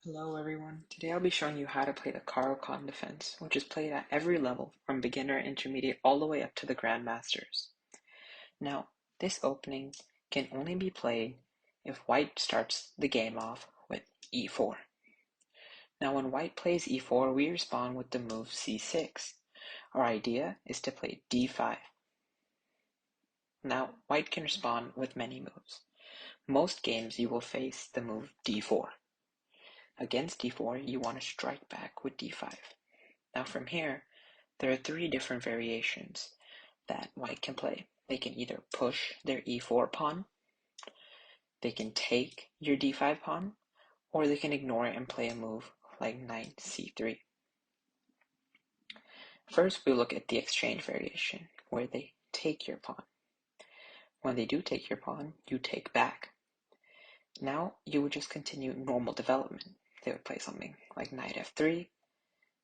Hello everyone, today I'll be showing you how to play the Caro Khan Defense, which is played at every level from beginner, intermediate, all the way up to the Grandmasters. Now, this opening can only be played if White starts the game off with e4. Now when White plays e4, we respond with the move c6. Our idea is to play d5. Now, White can respond with many moves. Most games you will face the move d4. Against d4, you want to strike back with d5. Now from here, there are three different variations that White can play. They can either push their e4 pawn, they can take your d5 pawn, or they can ignore it and play a move like knight c3. First, we look at the exchange variation, where they take your pawn. When they do take your pawn, you take back. Now you would just continue normal development. They would play something like knight f3,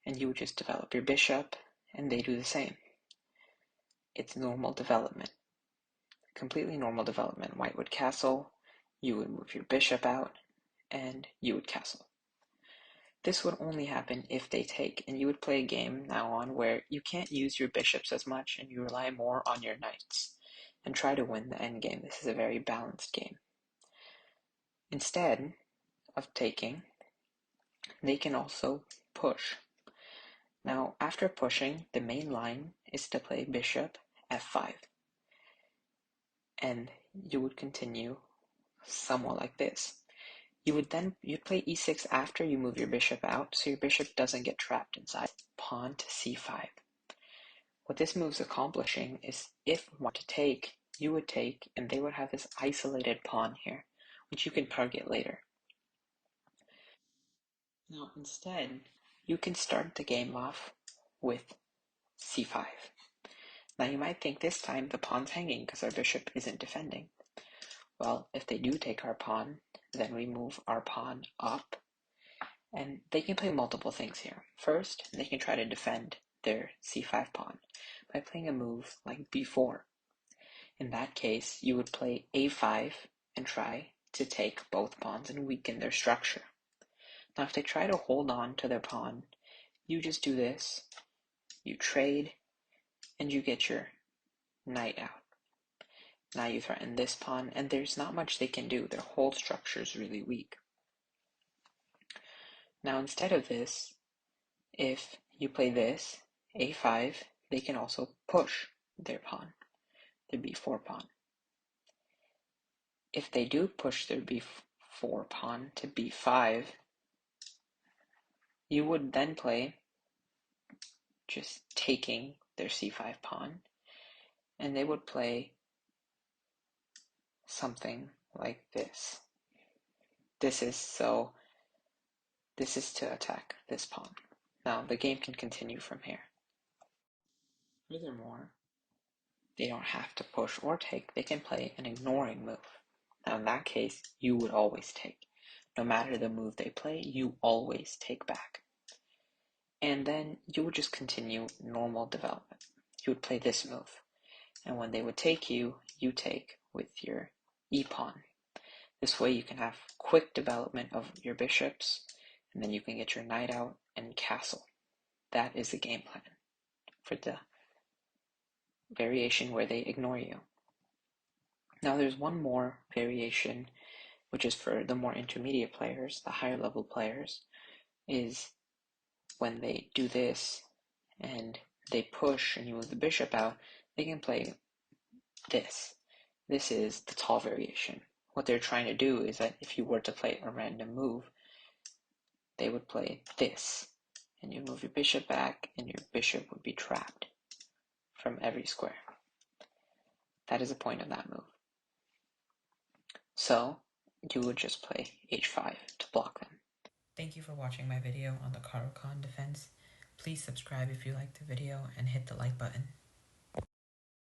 and you would just develop your bishop, and they do the same. It's normal development. Completely normal development. White would castle, you would move your bishop out, and you would castle. This would only happen if they take, and you would play a game now on where you can't use your bishops as much and you rely more on your knights and try to win the endgame. This is a very balanced game. Instead of taking, they can also push. Now, after pushing, the main line is to play bishop f5. And you would continue somewhat like this. You'd play e6 after you move your bishop out, so your bishop doesn't get trapped inside. Pawn to c5. What this move's accomplishing is if you want to take, you would take, and they would have this isolated pawn here, which you can target later. Now instead, you can start the game off with c5. Now you might think this time the pawn's hanging because our bishop isn't defending. Well, if they do take our pawn, then we move our pawn up, and they can play multiple things here. First, they can try to defend their c5 pawn by playing a move like b4. In that case, you would play a5 and try to take both pawns and weaken their structure. Now, if they try to hold on to their pawn, you just do this, you trade, and you get your knight out. Now you threaten this pawn, and there's not much they can do. Their whole structure is really weak. Now instead of this, if you play this, a5, they can also push their pawn, their b4 pawn. If they do push their b4 pawn to b5, you would then play just taking their c5 pawn, and they would play something like this. This is to attack this pawn. Now the game can continue from here. Furthermore, they don't have to push or take, they can play an ignoring move. Now in that case, you would always take. No matter the move they play, you always take back. And then you would just continue normal development. You would play this move, and when they would take you, you take with your e-pawn. This way you can have quick development of your bishops, and then you can get your knight out and castle. That is the game plan for the variation where they ignore you. Now there's one more variation, which is for the more intermediate players, the higher level players, is when they do this and they push and you move the bishop out, they can play this. This is the tall variation. What they're trying to do is that if you were to play a random move, they would play this, and you move your bishop back, and your bishop would be trapped from every square. That is the point of that move. So you would just play h5 to block them. Thank you for watching my video on the Caro Khan Defense. Please subscribe if you liked the video and hit the like button.